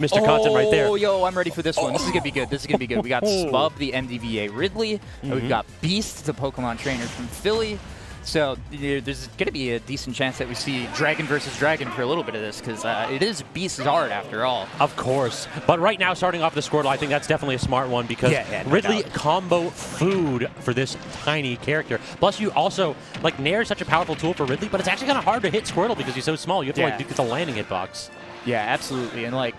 Mr. Content right there. Oh, yo, I'm ready for this one. This is going to be good. This is going to be good. We got Smub, the MDVA Ridley. And we've got Beast, the Pokemon trainer from Philly. So there's going to be a decent chance that we see Dragon versus Dragon for a little bit of this, because it is Beast's art after all. Of course. But right now, starting off the Squirtle, I think that's definitely a smart one, because no Ridley doubt. combo food for this tiny character. Plus, you also, like, Nair is such a powerful tool for Ridley, but it's actually kind of hard to hit Squirtle because he's so small. You have to, like, get the landing hitbox. Yeah, absolutely. And, like,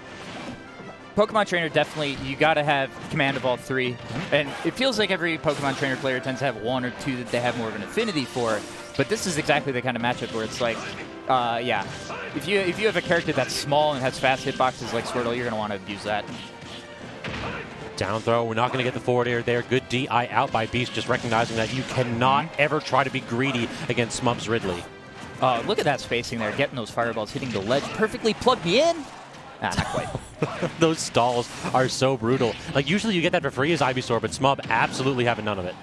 Pokemon trainer, definitely, you got to have command of all three. And it feels like every Pokemon trainer player tends to have one or two that they have more of an affinity for. But this is exactly the kind of matchup where it's like, yeah, if you have a character that's small and has fast hitboxes like Squirtle, you're going to want to abuse that. Down throw. We're not going to get the forward air there. Good DI out by Beast, just recognizing that you cannot ever try to be greedy against Smub's Ridley. Look at that spacing there, getting those fireballs, hitting the ledge perfectly. Plug me in. Nah, not quite. Those stalls are so brutal. Like, usually you get that for free as Ivysaur, but Smub absolutely having none of it.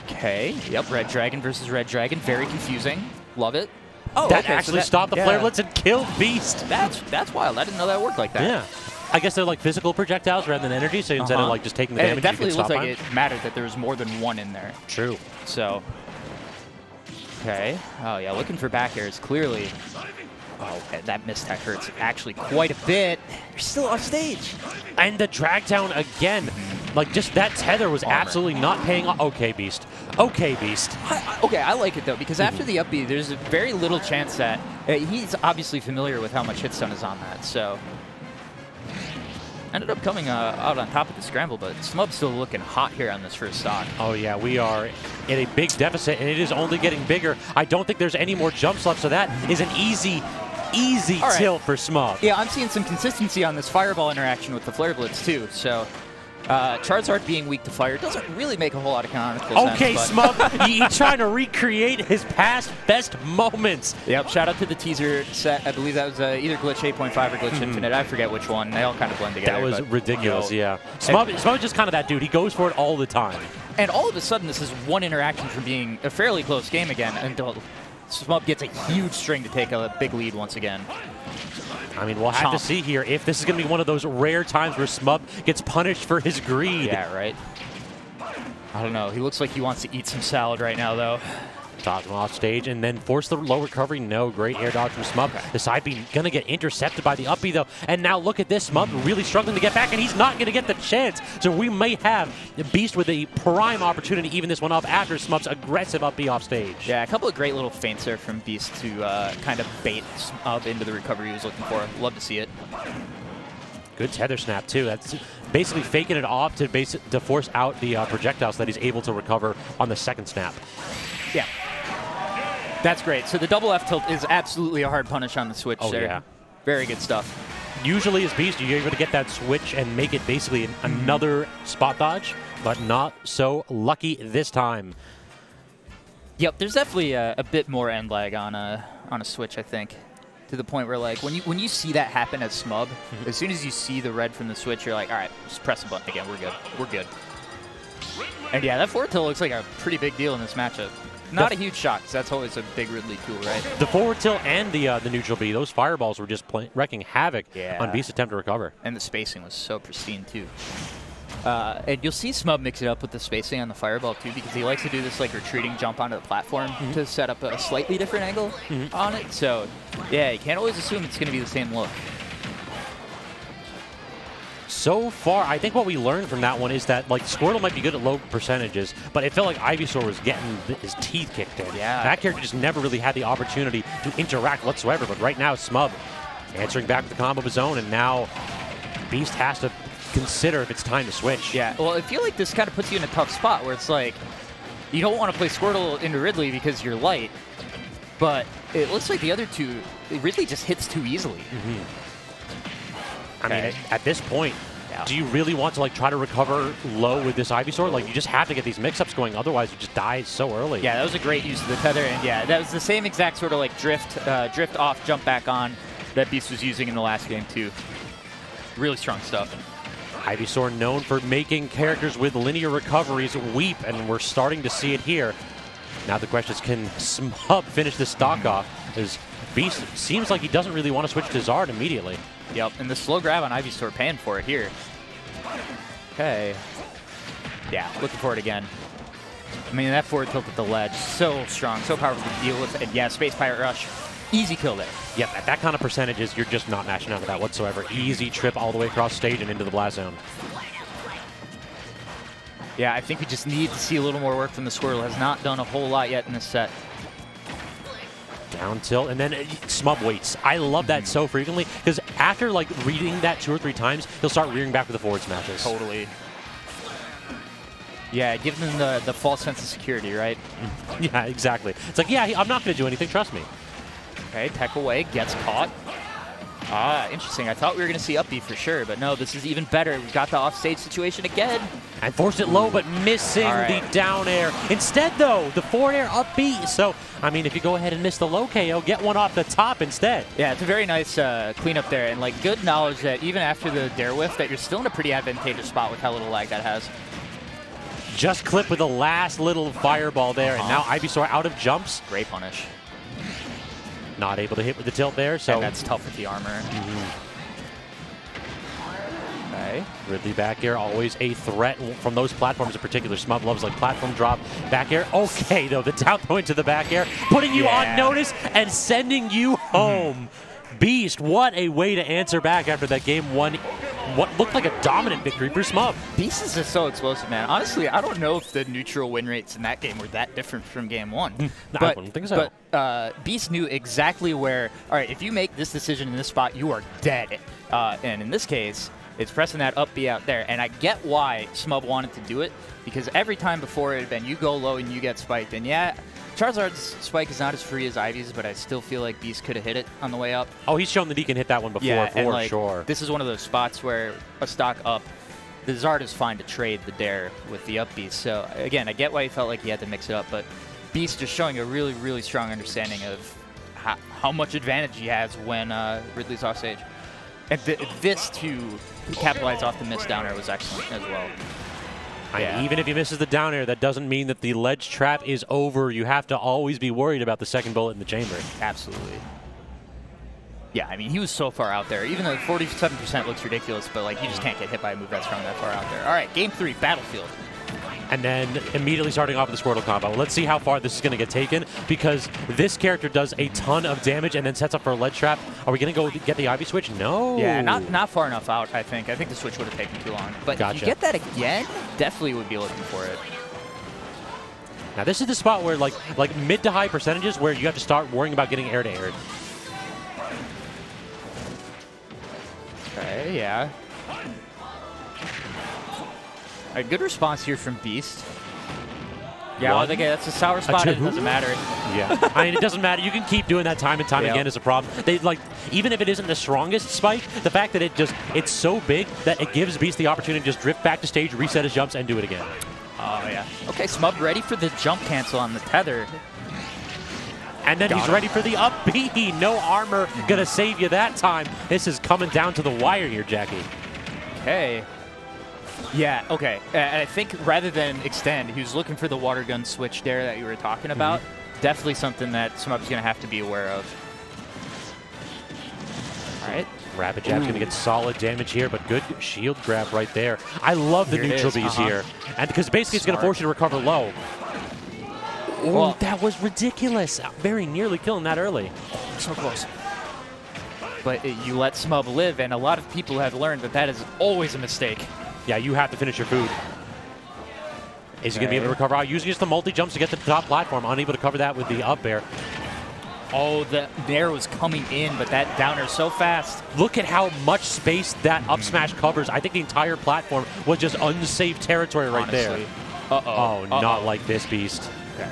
Okay, yep, Red Dragon versus Red Dragon. Very confusing. Love it. Oh, that okay, actually so stopped the Flare Blitz and killed Beast. That's wild. I didn't know that worked like that. Yeah. I guess they're like physical projectiles rather than energy, so instead of like just taking the damage, it definitely you looks can like stop it mattered that there was more than one in there. True. So, okay. Oh, yeah, looking for back airs, clearly. Oh, that mistech hurts actually quite a bit. You're still off stage. And the drag down again. Like, just that tether was absolutely not paying off. Okay, Beast. Okay, Beast. Okay, I like it, though, because after the up B, there's a very little chance that he's obviously familiar with how much hit stun is on that, so. Ended up coming out on top of the scramble, but Smub's still looking hot here on this first stock. Oh, yeah, we are in a big deficit, and it is only getting bigger. I don't think there's any more jumps left, so that is an easy tilt for Smub. Yeah, I'm seeing some consistency on this Fireball interaction with the Flare Blitz, too, so. Charizard being weak to fire doesn't really make a whole lot of canonical sense. Okay, Smub, he's trying to recreate his past best moments. Yep, shout out to the teaser set. I believe that was either Glitch 8.5 or Glitch Infinite. I forget which one. They all kind of blend together. That was ridiculous, yeah. Smub is just kind of that dude. He goes for it all the time. And all of a sudden, this is one interaction from being a fairly close game again until Smub gets a huge string to take a big lead once again. I mean, we'll have to see here if this is going to be one of those rare times where Smub gets punished for his greed. Yeah, right. I don't know. He looks like he wants to eat some salad right now, though. Dodge him off stage and then force the low recovery. No, great air dodge from Smub. The side B going to get intercepted by the up B, though. And now look at this. Smub really struggling to get back, and he's not going to get the chance. So we may have Beast with a prime opportunity to even this one up after Smub's aggressive up B off stage. Yeah, a couple of great little feints there from Beast to kind of bait Smub into the recovery he was looking for. Love to see it. Good tether snap, too. That's basically faking it off to force out the projectile so that he's able to recover on the second snap. Yeah. That's great. So the double F tilt is absolutely a hard punish on the switch there. Yeah. Very good stuff. Usually as Beast, you're able to get that switch and make it basically another spot dodge, but not so lucky this time. Yep, there's definitely a bit more end lag on a switch, I think, to the point where, like, when you see that happen as Smub, as soon as you see the red from the switch, you're like, all right, just press the button again. We're good. We're good. And yeah, that forward tilt looks like a pretty big deal in this matchup. Not a huge shock, because that's always a big Ridley tool, right? The forward tilt and the neutral B, those fireballs were just wrecking havoc on Beast's attempt to recover. And the spacing was so pristine, too. And you'll see Smub mix it up with the spacing on the fireball, too, because he likes to do this like retreating jump onto the platform to set up a slightly different angle on it. So, yeah, you can't always assume it's going to be the same look. So far, I think what we learned from that one is that, like, Squirtle might be good at low percentages, but it felt like Ivysaur was getting his teeth kicked in. Yeah. That character just never really had the opportunity to interact whatsoever, but right now, Smub answering back with the combo of his own, and now Beast has to consider if it's time to switch. Yeah, well, I feel like this kind of puts you in a tough spot where it's like, you don't want to play Squirtle into Ridley because you're light, but it looks like the other two, Ridley just hits too easily. I mean, at this point, do you really want to, like, try to recover low with this Ivysaur? Like, you just have to get these mix-ups going, otherwise you just die so early. Yeah, that was a great use of the tether, and yeah, that was the same exact sort of like drift off, jump back on that Beast was using in the last game too. Really strong stuff. Ivysaur known for making characters with linear recoveries weep, and we're starting to see it here. Now the question is, can Smub finish this stock off? As Beast seems like he doesn't really want to switch to Zard immediately. Yep, and the slow grab on Ivysaur paying for it here. Okay. Yeah, looking for it again. I mean, that forward tilt at the ledge, so strong, so powerful to deal with. And yeah, Space Pirate Rush, easy kill there. Yep, at that kind of percentages, you're just not matching out of that whatsoever. Easy trip all the way across stage and into the blast zone. Yeah, I think we just need to see a little more work from the Squirtle. Has not done a whole lot yet in this set. Down tilt, and then Smub waits. I love that so frequently, because after like reading that 2 or 3 times, he'll start rearing back with the forward smashes. Totally. Yeah, give them the false sense of security, right? Yeah, exactly. It's like, yeah, I'm not going to do anything, trust me. Okay, peck away, gets caught. Ah, interesting. I thought we were going to see up B for sure, but no, this is even better. We've got the offstage situation again. And forced it low, but missing the down air. Instead, though, the forward air up B. So, I mean, if you go ahead and miss the low KO, get one off the top instead. Yeah, it's a very nice cleanup there, and like good knowledge that even after the dare whiff, that you're still in a pretty advantageous spot with how little lag that has. Just clipped with the last little fireball there, and now Ivysaur out of jumps. Great punish. Not able to hit with the tilt there, so and that's tough with the armor. Okay. Ridley back air, always a threat from those platforms in particular. Smub loves like platform drop, back air. Okay, though, the down throw into the back air, putting you on notice and sending you home. Beast, what a way to answer back after that game 1. What looked like a dominant victory for Smub. Beast is just so explosive, man. Honestly, I don't know if the neutral win rates in that game were that different from game 1. No, I wouldn't think so. But Beast knew exactly where, all right, if you make this decision in this spot, you are dead. And in this case, it's pressing that up B out there. And I get why Smub wanted to do it, because every time before it had been, you go low and you get spiked. And yeah, Charizard's spike is not as free as Ivy's, but I still feel like Beast could have hit it on the way up. Oh, he's shown that he can hit that one before, for sure. This is one of those spots where a stock up, the Zard is fine to trade the dare with the up Beast. So again, I get why he felt like he had to mix it up, but Beast just showing a really, really strong understanding of how much advantage he has when Ridley's off stage. And this to capitalize off the missed down air was excellent as well. Yeah. Even if he misses the down air, that doesn't mean that the ledge trap is over. You have to always be worried about the second bullet in the chamber. Absolutely. Yeah, I mean, he was so far out there. Even though 47% looks ridiculous, but like you just can't get hit by a move that strong that far out there. All right, game 3, Battlefield. And then immediately starting off with the Squirtle combo. Let's see how far this is going to get taken, because this character does a ton of damage and then sets up for a ledge trap. Are we going to go get the Ivy switch? No. Yeah, not far enough out, I think. I think the switch would have taken too long. But if you get that again, definitely would be looking for it. Now this is the spot where like mid to high percentages where you have to start worrying about getting air to air. Okay, yeah. A good response here from Beast. Yeah, well, that's a sour spot. It doesn't matter. Yeah, I mean, it doesn't matter. You can keep doing that time and time again is a problem. They even if it isn't the strongest spike, the fact that it's so big that it gives Beast the opportunity to just drift back to stage, reset his jumps, and do it again. Oh yeah. Okay, Smub ready for the jump cancel on the tether. And then he's ready for the up B. No armor gonna save you that time. This is coming down to the wire here, Jackie. Okay. Yeah, okay. I think rather than extend, he was looking for the water gun switch there that you were talking about. Definitely something that Smub's going to have to be aware of. All right. Rapid Jab's going to get solid damage here, but good shield grab right there. I love the neutral Bs here. And because basically it's going to force you to recover low. Oh, that was ridiculous. Very nearly killing that early. So close. But you let Smub live, and a lot of people have learned that that is always a mistake. Yeah, you have to finish your food. Is he going to be able to recover out? Using just the multi-jumps to get to the top platform. Unable to cover that with the up air. Oh, the air was coming in, but that down air is so fast. Look at how much space that up smash covers. I think the entire platform was just unsafe territory right there. Uh-oh. Oh, not like this, Beast. Okay.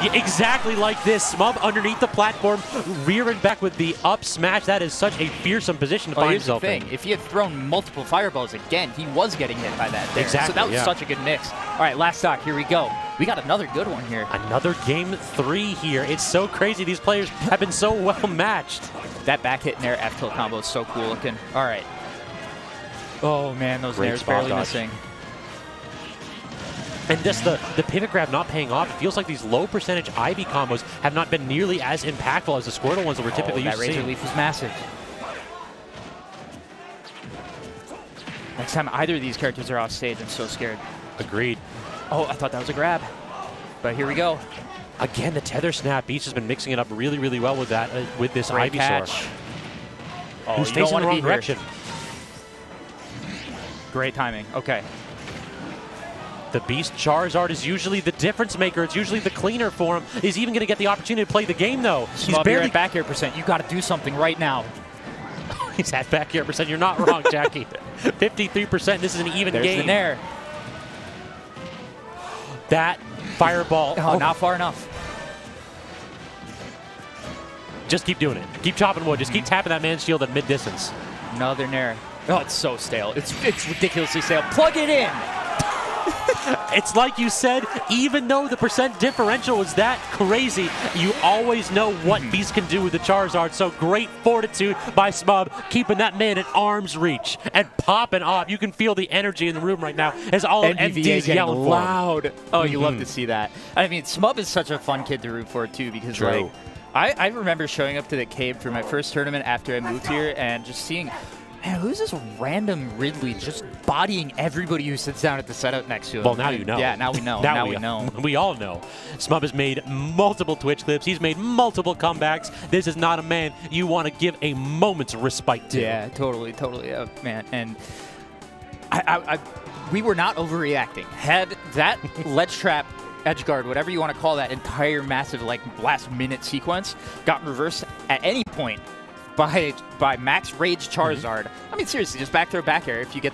Yeah, exactly like this. Smub underneath the platform, rearing back with the up smash. That is such a fearsome position to find himself in. If he had thrown multiple fireballs again, he was getting hit by that there. Exactly, so that was such a good mix. All right, last stock. Here we go. We got another good one here. Another game 3 here. It's so crazy. These players have been so well matched. That back hit and air F tilt combo is so cool looking. All right. Oh, man, those airs barely missing. And just the pivot grab not paying off. It feels like these low percentage Ivy combos have not been nearly as impactful as the Squirtle ones that we're typically used to seeing. That Razor Leaf was massive. Next time either of these characters are off stage, I'm so scared. Agreed. Oh, I thought that was a grab. But here we go. Again, the tether snap. Beast has been mixing it up really, really well with that, with this Great Ivysaur. catch. Oh, Who's you facing don't the wanna wrong be here. direction. Great timing. Okay. The Beast Charizard is usually the difference maker. It's usually the cleaner for him. Is he even going to get the opportunity to play the game, though? He's Smub, you're barely at back air percent. You got to do something right now. He's at back air percent. You're not wrong, Jackie. 53%. This is an even There's game. the nair. That fireball. Oh, not far enough. Just keep doing it. Keep chopping wood. Just keep tapping that man's shield at mid-distance. Another nair. Oh, it's so stale. It's ridiculously stale. Plug it in. It's like you said, even though the percent differential was that crazy, you always know what Beast can do with the Charizard. So great fortitude by Smub, keeping that man at arm's reach and popping off. You can feel the energy in the room right now as all of NVVA MD's getting yelling for him. loud. Oh, you love to see that. I mean, Smub is such a fun kid to root for, too, because, True. like, I remember showing up to the cave for my first tournament after I moved here and just seeing, man, who's this random Ridley just bodying everybody who sits down at the setup next to him? Well, now you know. Yeah, now we know. now we know. We all know. Smub has made multiple Twitch clips. He's made multiple comebacks. This is not a man you want to give a moment's respite to. Yeah, totally, man. And we were not overreacting. Had that ledge trap, edge guard, whatever you want to call that entire massive like last minute sequence gotten reversed at any point by Max Rage Charizard. I mean, seriously, just back throw back air if you get